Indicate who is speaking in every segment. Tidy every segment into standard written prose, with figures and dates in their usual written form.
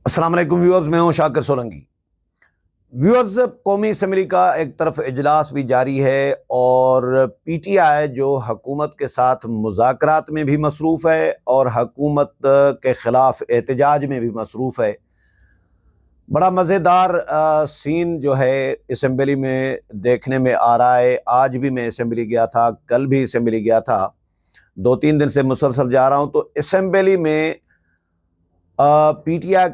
Speaker 1: السلام علیکم ویورز، میں ہوں شاکر سولنگی۔ ویورز، قومی اسمبلی کا ایک طرف اجلاس بھی جاری ہے اور پی ٹی آئی جو حکومت کے ساتھ مذاکرات میں بھی مصروف ہے اور حکومت کے خلاف احتجاج میں بھی مصروف ہے۔ بڑا مزیدار سین جو ہے اسمبلی میں دیکھنے میں آ رہا ہے۔ آج بھی میں اسمبلی گیا تھا، کل بھی اسمبلی گیا تھا، 2-3 دن سے مسلسل جا رہا ہوں۔ تو اسمبلی میں پی ٹی آئی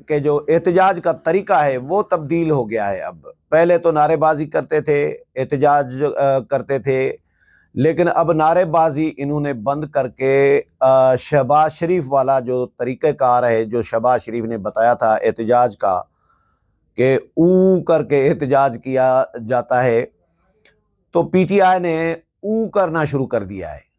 Speaker 1: کے جو احتجاج کا طریقہ ہے وہ تبدیل ہو گیا ہے۔ اب پہلے تو نعرے بازی کرتے تھے، احتجاج کرتے تھے، لیکن اب نعرے بازی انہوں نے بند کر کے شہباز شریف والا جو طریقہ کار ہے، جو شہباز شریف نے بتایا تھا احتجاج کا کہ او کر کے احتجاج کیا جاتا ہے، تو پی ٹی آئی نے او کرنا شروع کر دیا ہے۔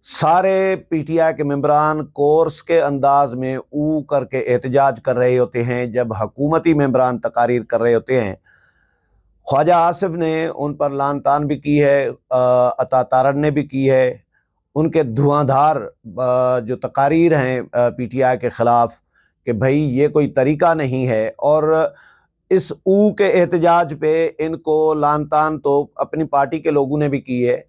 Speaker 1: سارے پی ٹی آئی کے ممبران کورس کے انداز میں او کر کے احتجاج کر رہے ہوتے ہیں جب حکومتی ممبران تقاریر کر رہے ہوتے ہیں۔ خواجہ آصف نے ان پر لعن طعن بھی کی ہے، عطا تارڑ نے بھی کی ہے۔ ان کے دھواں دھار جو تقاریر ہیں پی ٹی آئی کے خلاف کہ بھائی یہ کوئی طریقہ نہیں ہے، اور اس او کے احتجاج پہ ان کو لعن طعن تو اپنی پارٹی کے لوگوں نے بھی کی ہے۔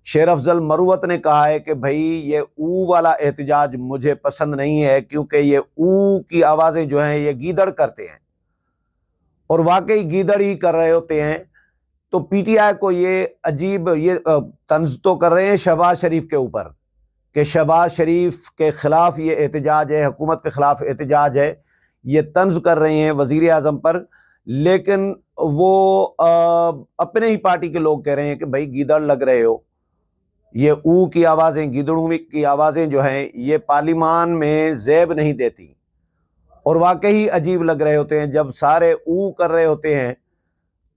Speaker 1: شیر افضل مروت نے کہا ہے کہ بھائی یہ او والا احتجاج مجھے پسند نہیں ہے، کیونکہ یہ او کی آوازیں جو ہیں یہ گیدڑ کرتے ہیں، اور واقعی گیدڑ ہی کر رہے ہوتے ہیں۔ تو پی ٹی آئی کو یہ عجیب طنز تو کر رہے ہیں شہباز شریف کے اوپر کہ شہباز شریف کے خلاف یہ احتجاج ہے، حکومت کے خلاف احتجاج ہے، یہ طنز کر رہے ہیں وزیر اعظم پر، لیکن وہ اپنے ہی پارٹی کے لوگ کہہ رہے ہیں کہ بھائی گیدڑ لگ رہے ہو۔ یہ او کی آوازیں، گیدڑوں کی آوازیں جو ہیں یہ پارلیمان میں زیب نہیں دیتی، اور واقعی عجیب لگ رہے ہوتے ہیں۔ جب سارے او کر رہے ہوتے ہیں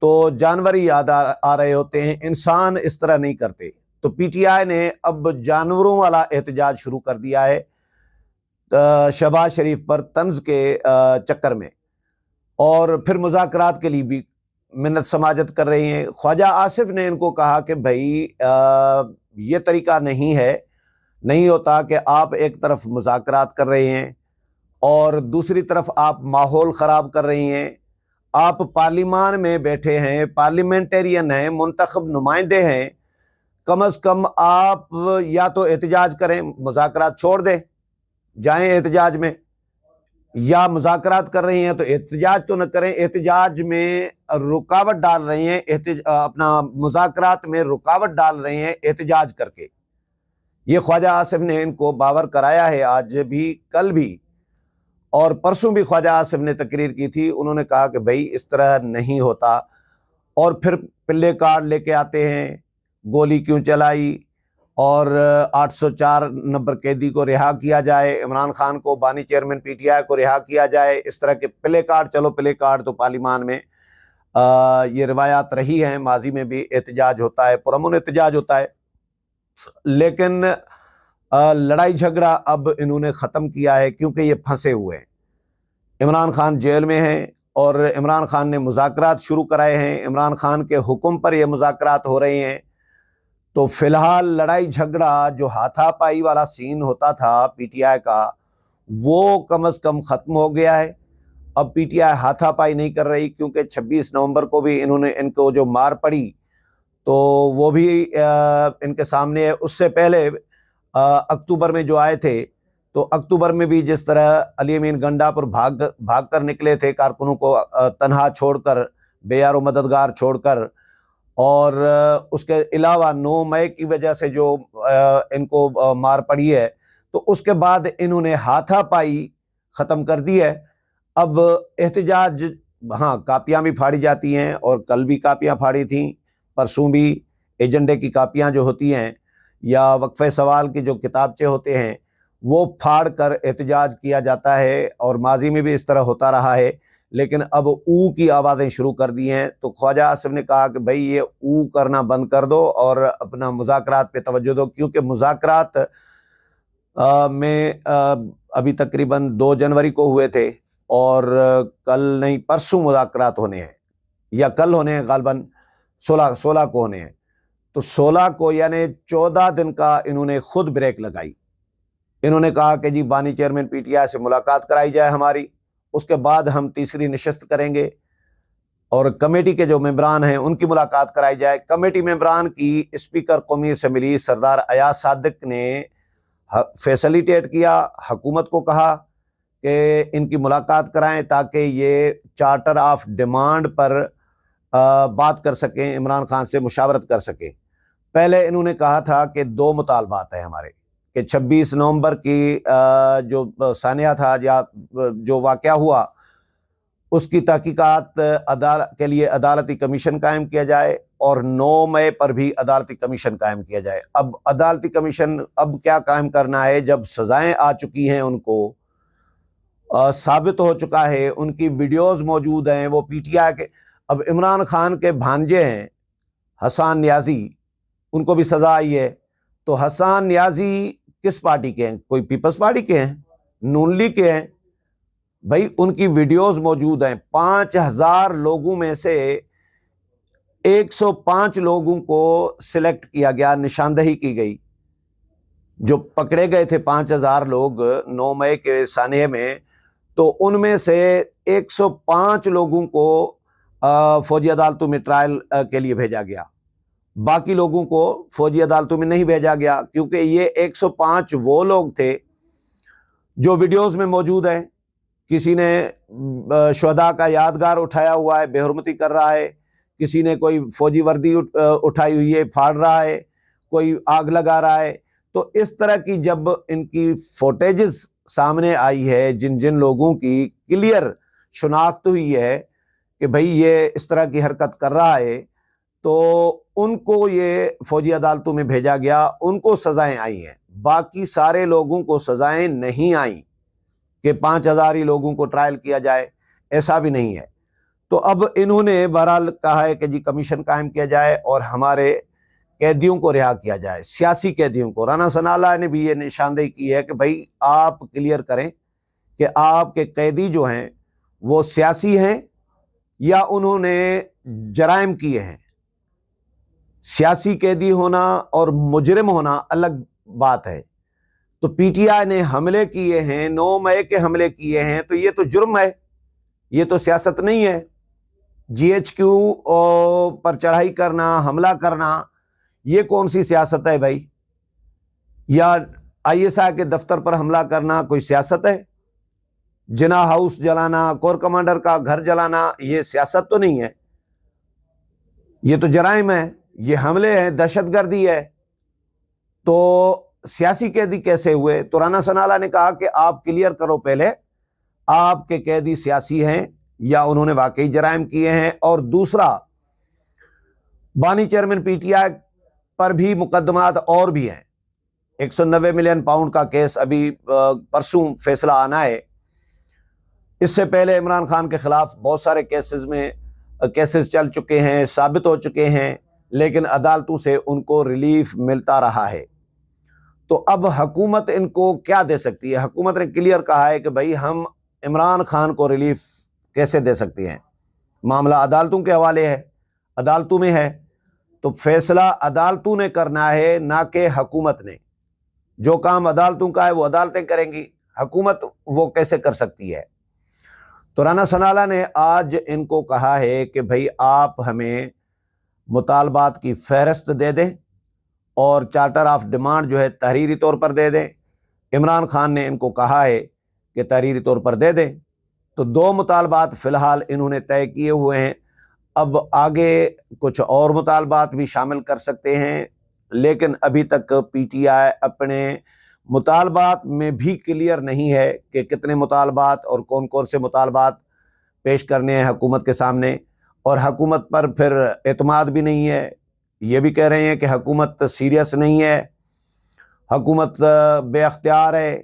Speaker 1: تو جانور ہی یاد آ رہے ہوتے ہیں، انسان اس طرح نہیں کرتے۔ تو پی ٹی آئی نے اب جانوروں والا احتجاج شروع کر دیا ہے شہباز شریف پر طنز کے چکر میں، اور پھر مذاکرات کے لیے بھی منت سماجت کر رہی ہیں۔ خواجہ آصف نے ان کو کہا کہ بھائی یہ طریقہ نہیں ہوتا کہ آپ ایک طرف مذاکرات کر رہے ہیں اور دوسری طرف آپ ماحول خراب کر رہی ہیں۔ آپ پارلیمان میں بیٹھے ہیں، پارلیمنٹیرین ہیں، منتخب نمائندے ہیں، کم از کم آپ یا تو احتجاج کریں، مذاکرات چھوڑ دیں، جائیں احتجاج میں، یا مذاکرات کر رہی ہیں تو احتجاج تو نہ کریں، احتجاج میں رکاوٹ ڈال رہی ہیں، اپنا مذاکرات میں رکاوٹ ڈال رہی ہیں احتجاج کر کے۔ یہ خواجہ آصف نے ان کو باور کرایا ہے، آج بھی، کل بھی، اور پرسوں بھی خواجہ آصف نے تقریر کی تھی۔ انہوں نے کہا کہ بھائی اس طرح نہیں ہوتا، اور پھر پلے کارڈ لے کے آتے ہیں، گولی کیوں چلائی، اور 804 نمبر قیدی کو رہا کیا جائے، عمران خان کو، بانی چیئرمین پی ٹی آئی کو رہا کیا جائے، اس طرح کے پلے کارڈ۔ چلو پلے کارڈ تو پارلیمان میں یہ روایات رہی ہیں، ماضی میں بھی احتجاج ہوتا ہے، پرامن احتجاج ہوتا ہے، لیکن لڑائی جھگڑا اب انہوں نے ختم کیا ہے، کیونکہ یہ پھنسے ہوئے ہیں۔ عمران خان جیل میں ہیں اور عمران خان نے مذاکرات شروع کرائے ہیں، عمران خان کے حکم پر یہ مذاکرات ہو رہے ہیں۔ تو فی الحال لڑائی جھگڑا جو ہاتھا پائی والا سین ہوتا تھا پی ٹی آئی کا، وہ کم از کم ختم ہو گیا ہے۔ اب پی ٹی آئی ہاتھا پائی نہیں کر رہی، کیونکہ 26 نومبر کو بھی ان کو جو مار پڑی تو وہ بھی ان کے سامنے ہے۔ اس سے پہلے اکتوبر میں جو آئے تھے، تو اکتوبر میں بھی جس طرح علی امین گنڈا پر بھاگ کر نکلے تھے، کارکنوں کو تنہا چھوڑ کر، بے یار و مددگار چھوڑ کر، اور اس کے علاوہ 9 مئی کی وجہ سے جو ان کو مار پڑی ہے، تو اس کے بعد انہوں نے ہاتھا پائی ختم کر دی ہے۔ اب احتجاج، ہاں کاپیاں بھی پھاڑی جاتی ہیں، اور کل بھی کاپیاں پھاڑی تھیں، پرسوں بھی ایجنڈے کی کاپیاں جو ہوتی ہیں یا وقفہ سوال کے جو کتابچے ہوتے ہیں وہ پھاڑ کر احتجاج کیا جاتا ہے، اور ماضی میں بھی اس طرح ہوتا رہا ہے، لیکن اب او کی آوازیں شروع کر دی ہیں۔ تو خواجہ آصف نے کہا کہ بھائی یہ او کرنا بند کر دو اور اپنا مذاکرات پہ توجہ دو، کیونکہ مذاکرات میں ابھی تقریباً 2 جنوری کو ہوئے تھے، اور کل نہیں پرسوں مذاکرات ہونے ہیں، یا کل ہونے ہیں، غالباً 16 کو ہونے ہیں۔ تو 16 کو یعنی 14 دن کا انہوں نے خود بریک لگائی۔ انہوں نے کہا کہ جی بانی چیئرمین پی ٹی آئی سے ملاقات کرائی جائے ہماری، اس کے بعد ہم تیسری نشست کریں گے اور کمیٹی کے جو ممبران ہیں ان کی ملاقات کرائی جائے۔ کمیٹی ممبران کی اسپیکر قومی اسمبلی سردار ایاز صادق نے فیسلیٹیٹ کیا، حکومت کو کہا کہ ان کی ملاقات کرائیں تاکہ یہ چارٹر آف ڈیمانڈ پر بات کر سکیں، عمران خان سے مشاورت کر سکیں۔ پہلے انہوں نے کہا تھا کہ 2 مطالبات ہیں ہمارے، کہ 26 نومبر کی جو سانحہ تھا یا جو واقعہ ہوا اس کی تحقیقات کے لیے عدالتی کمیشن قائم کیا جائے، اور 9 مئی پر بھی عدالتی کمیشن قائم کیا جائے۔ اب عدالتی کمیشن اب کیا قائم کرنا ہے جب سزائیں آ چکی ہیں، ان کو ثابت ہو چکا ہے، ان کی ویڈیوز موجود ہیں، وہ پی ٹی آئی کے، اب عمران خان کے بھانجے ہیں حسان نیازی، ان کو بھی سزا آئی ہے۔ تو حسان نیازی کس پارٹی کے ہیں؟ کوئی پیپلز پارٹی کے ہیں، نون لیگ کے ہیں؟ بھائی ان کی ویڈیوز موجود ہیں۔ 5000 لوگوں میں سے 105 لوگوں کو سلیکٹ کیا گیا، نشاندہی کی گئی، جو پکڑے گئے تھے 5000 لوگ 9 مئی کے سانحے میں، تو ان میں سے 105 لوگوں کو فوجی عدالتوں میں ٹرائل کے لیے بھیجا گیا، باقی لوگوں کو فوجی عدالتوں میں نہیں بھیجا گیا، کیونکہ یہ 105 وہ لوگ تھے جو ویڈیوز میں موجود ہیں۔ کسی نے شہداء کا یادگار اٹھایا ہوا ہے، بے حرمتی کر رہا ہے، کسی نے کوئی فوجی وردی اٹھائی ہوئی ہے، پھاڑ رہا ہے، کوئی آگ لگا رہا ہے۔ تو اس طرح کی جب ان کی فوٹیجز سامنے آئی ہے، جن جن لوگوں کی کلیئر شناخت ہوئی ہے کہ بھئی یہ اس طرح کی حرکت کر رہا ہے، تو ان کو یہ فوجی عدالتوں میں بھیجا گیا، ان کو سزائیں آئی ہیں۔ باقی سارے لوگوں کو سزائیں نہیں آئیں کہ 5000 ہی لوگوں کو ٹرائل کیا جائے، ایسا بھی نہیں ہے۔ تو اب انہوں نے بہرحال کہا ہے کہ جی کمیشن قائم کیا جائے اور ہمارے قیدیوں کو رہا کیا جائے، سیاسی قیدیوں کو۔ رانا ثناء اللہ نے بھی یہ نشاندہی کی ہے کہ بھائی آپ کلیئر کریں کہ آپ کے قیدی جو ہیں وہ سیاسی ہیں یا انہوں نے جرائم کیے ہیں۔ سیاسی قیدی ہونا اور مجرم ہونا الگ بات ہے۔ تو پی ٹی آئی نے حملے کیے ہیں، 9 مئی کے حملے کیے ہیں، تو یہ تو جرم ہے، یہ تو سیاست نہیں ہے۔ جی ایچ کیو پر چڑھائی کرنا، حملہ کرنا، یہ کون سی سیاست ہے بھائی؟ یا آئی ایس آئی کے دفتر پر حملہ کرنا کوئی سیاست ہے؟ جنا ہاؤس جلانا، کور کمانڈر کا گھر جلانا، یہ سیاست تو نہیں ہے، یہ تو جرائم ہے، یہ حملے ہیں، دہشت گردی ہے۔ تو سیاسی قیدی کیسے ہوئے؟ تو رانا ثناء اللہ نے کہا کہ آپ کلیئر کرو پہلے آپ کے قیدی سیاسی ہیں یا انہوں نے واقعی جرائم کیے ہیں۔ اور دوسرا، بانی چیئرمین پی ٹی آئی پر بھی مقدمات اور بھی ہیں، 190 ملین پاؤنڈ کا کیس ابھی پرسوں فیصلہ آنا ہے۔ اس سے پہلے عمران خان کے خلاف بہت سارے کیسز چل چکے ہیں، ثابت ہو چکے ہیں، لیکن عدالتوں سے ان کو ریلیف ملتا رہا ہے۔ تو اب حکومت ان کو کیا دے سکتی ہے؟ حکومت نے کلیئر کہا ہے کہ بھائی ہم عمران خان کو ریلیف کیسے دے سکتے ہیں؟ معاملہ عدالتوں کے حوالے ہے، عدالتوں میں ہے، تو فیصلہ عدالتوں نے کرنا ہے، نہ کہ حکومت نے۔ جو کام عدالتوں کا ہے وہ عدالتیں کریں گی، حکومت وہ کیسے کر سکتی ہے؟ تو رانا ثناء اللہ نے آج ان کو کہا ہے کہ بھائی آپ ہمیں مطالبات کی فہرست دے دیں اور چارٹر آف ڈیمانڈ جو ہے تحریری طور پر دے دیں۔ عمران خان نے ان کو کہا ہے کہ تحریری طور پر دے دیں۔ تو 2 مطالبات فی الحال انہوں نے طے کیے ہوئے ہیں، اب آگے کچھ اور مطالبات بھی شامل کر سکتے ہیں، لیکن ابھی تک پی ٹی آئی اپنے مطالبات میں بھی کلیئر نہیں ہے کہ کتنے مطالبات اور کون کون سے مطالبات پیش کرنے ہیں حکومت کے سامنے، اور حکومت پر پھر اعتماد بھی نہیں ہے۔ یہ بھی کہہ رہے ہیں کہ حکومت سیریس نہیں ہے، حکومت بے اختیار ہے،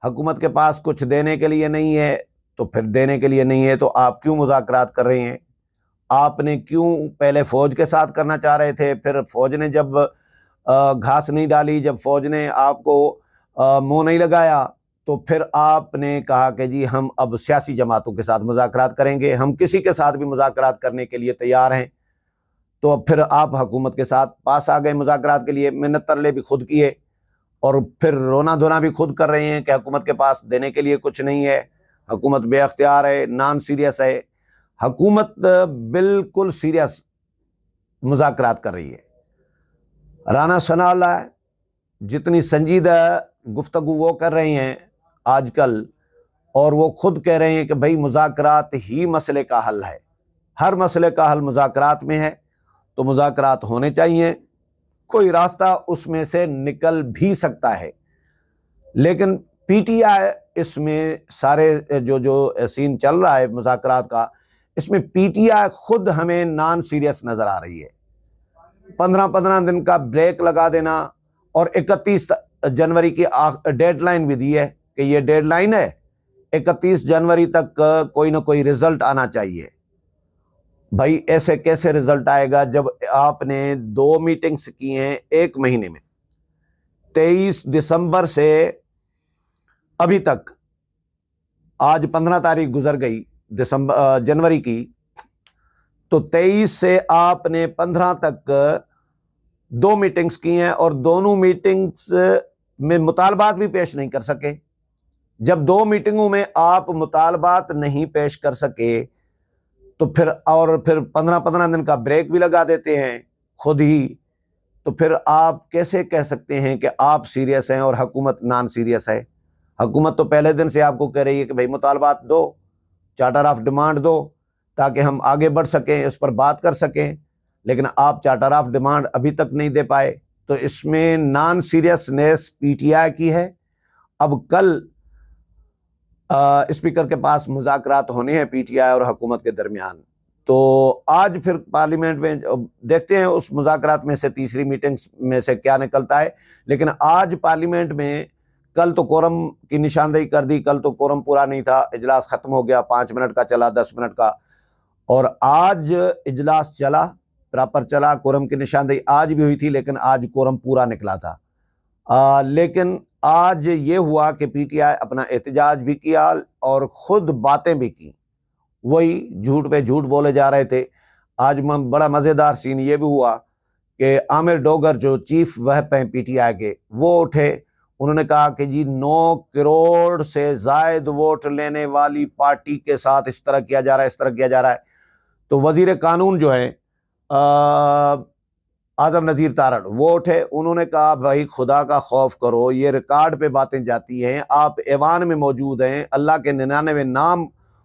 Speaker 1: حکومت کے پاس کچھ دینے کے لیے نہیں ہے۔ تو پھر دینے کے لیے نہیں ہے تو آپ کیوں مذاکرات کر رہے ہیں؟ آپ نے کیوں پہلے فوج کے ساتھ کرنا چاہ رہے تھے، پھر فوج نے جب گھاس نہیں ڈالی، جب فوج نے آپ کو منہ نہیں لگایا، تو پھر آپ نے کہا کہ جی ہم اب سیاسی جماعتوں کے ساتھ مذاکرات کریں گے، ہم کسی کے ساتھ بھی مذاکرات کرنے کے لیے تیار ہیں۔ تو اب پھر آپ حکومت کے ساتھ پاس آ گئے مذاکرات کے لیے، منت ترلے بھی خود کیے اور پھر رونا دھونا بھی خود کر رہے ہیں کہ حکومت کے پاس دینے کے لیے کچھ نہیں ہے، حکومت بے اختیار ہے, نان سیریس ہے. حکومت بالکل سیریس مذاکرات کر رہی ہے. رانا ثناء اللہ جتنی سنجیدہ گفتگو وہ کر رہے ہیں آج کل, اور وہ خود کہہ رہے ہیں کہ بھائی مذاکرات ہی مسئلے کا حل ہے, ہر مسئلے کا حل مذاکرات میں ہے, تو مذاکرات ہونے چاہیے, کوئی راستہ اس میں سے نکل بھی سکتا ہے. لیکن پی ٹی آئی اس میں سارے جو سین چل رہا ہے مذاکرات کا, اس میں پی ٹی آئی خود ہمیں نان سیریس نظر آ رہی ہے. 15 دن کا بریک لگا دینا, اور 31 جنوری کی ڈیڈ لائن بھی دی ہے کہ یہ ڈیڈ لائن ہے, 31 جنوری تک کوئی نہ کوئی رزلٹ آنا چاہیے. بھائی ایسے کیسے رزلٹ آئے گا جب آپ نے 2 میٹنگز کی ہیں ایک مہینے میں, 23 دسمبر سے ابھی تک, آج 15 تاریخ گزر گئی جنوری کی, تو 23 سے آپ نے 15 تک 2 میٹنگز کی ہیں, اور دونوں میٹنگز میں مطالبات بھی پیش نہیں کر سکے. جب 2 میٹنگوں میں آپ مطالبات نہیں پیش کر سکے تو پھر 15 دن کا بریک بھی لگا دیتے ہیں خود ہی, تو پھر آپ کیسے کہہ سکتے ہیں کہ آپ سیریس ہیں اور حکومت نان سیریس ہے؟ حکومت تو پہلے دن سے آپ کو کہہ رہی ہے کہ بھائی مطالبات دو, چارٹر آف ڈیمانڈ دو, تاکہ ہم آگے بڑھ سکیں, اس پر بات کر سکیں. لیکن آپ چارٹر آف ڈیمانڈ ابھی تک نہیں دے پائے, تو اس میں naan seriousness P T I کی ہے. اب کل اسپیکر کے پاس مذاکرات ہونے ہیں پی ٹی آئی اور حکومت کے درمیان, تو آج پھر پارلیمنٹ میں دیکھتے ہیں اس مذاکرات میں سے تیسری میٹنگز میں سے کیا نکلتا ہے. لیکن آج پارلیمنٹ میں, کل تو کورم کی نشاندہی کر دی, کل تو کورم پورا نہیں تھا, اجلاس ختم ہو گیا, 5 منٹ کا چلا, 10 منٹ کا, اور آج اجلاس چلا, پراپر چلا. کورم کی نشاندہی آج بھی ہوئی تھی, لیکن آج کورم پورا نکلا تھا. لیکن آج یہ ہوا کہ پی ٹی آئی اپنا احتجاج بھی کیا اور خود باتیں بھی کی, وہی جھوٹ پہ جھوٹ بولے جا رہے تھے. آج بڑا مزیدار سین یہ بھی ہوا کہ عامر ڈوگر جو چیف وہپ ہیں پی ٹی آئی کے, وہ اٹھے, انہوں نے کہا کہ جی 9 کروڑ سے زائد ووٹ لینے والی پارٹی کے ساتھ اس طرح کیا جا رہا ہے, اس طرح کیا جا رہا ہے. تو وزیر قانون جو ہے اعظم نذیر تارڑ, وہ اٹھے, انہوں نے کہا بھائی خدا کا خوف کرو, یہ ریکارڈ پہ باتیں جاتی ہیں, آپ ایوان میں موجود ہیں, اللہ کے 99 نام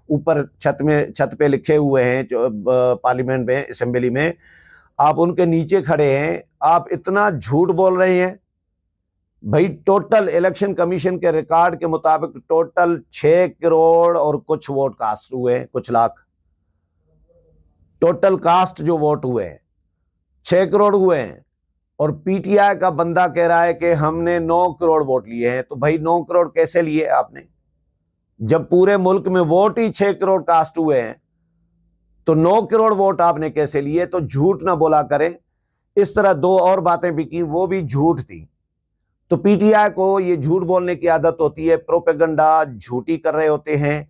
Speaker 1: اوپر چھت پہ لکھے ہوئے ہیں پارلیمنٹ میں, اسمبلی میں, آپ ان کے نیچے کھڑے ہیں, آپ اتنا جھوٹ بول رہے ہیں. بھائی ٹوٹل الیکشن کمیشن کے ریکارڈ کے مطابق ٹوٹل 6 کروڑ اور کچھ ووٹ کاسٹ ہوئے ہیں, کچھ لاکھ ٹوٹل کاسٹ جو ووٹ ہوئے ہیں 6 کروڑ ہوئے ہیں, اور پی ٹی آئی کا بندہ کہہ رہا ہے کہ ہم نے 9 کروڑ ووٹ لیے ہیں. تو بھائی 9 کروڑ کیسے لیے آپ نے؟ جب پورے ملک میں ووٹ ہی 6 کروڑ کاسٹ ہوئے ہیں, تو 9 کروڑ ووٹ آپ نے کیسے لیے؟ تو جھوٹ نہ بولا کریں. اس طرح 2 اور باتیں بھی کی, وہ بھی جھوٹ تھی. تو پی ٹی آئی کو یہ جھوٹ بولنے کی عادت ہوتی ہے, پروپیگنڈا جھوٹی کر رہے ہوتے ہیں.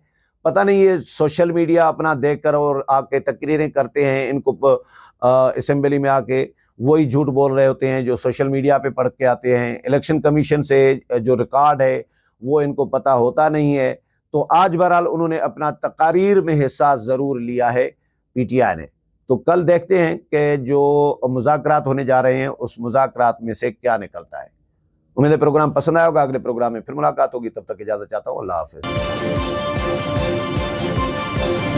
Speaker 1: پتہ نہیں یہ سوشل میڈیا اپنا دیکھ کر اور آ کے تقریریں کرتے ہیں, ان کو اسمبلی میں آ کے وہی جھوٹ بول رہے ہوتے ہیں جو سوشل میڈیا پہ پڑھ کے آتے ہیں. الیکشن کمیشن سے جو ریکارڈ ہے وہ ان کو پتہ ہوتا نہیں ہے. تو آج بہرحال انہوں نے اپنا تقاریر میں حصہ ضرور لیا ہے پی ٹی آئی نے. تو کل دیکھتے ہیں کہ جو مذاکرات ہونے جا رہے ہیں اس مذاکرات میں سے کیا نکلتا ہے. امید ہے پروگرام پسند آیا ہوگا, اگلے پروگرام میں پھر ملاقات ہوگی, تب تک اجازت چاہتا ہوں, اللہ حافظ.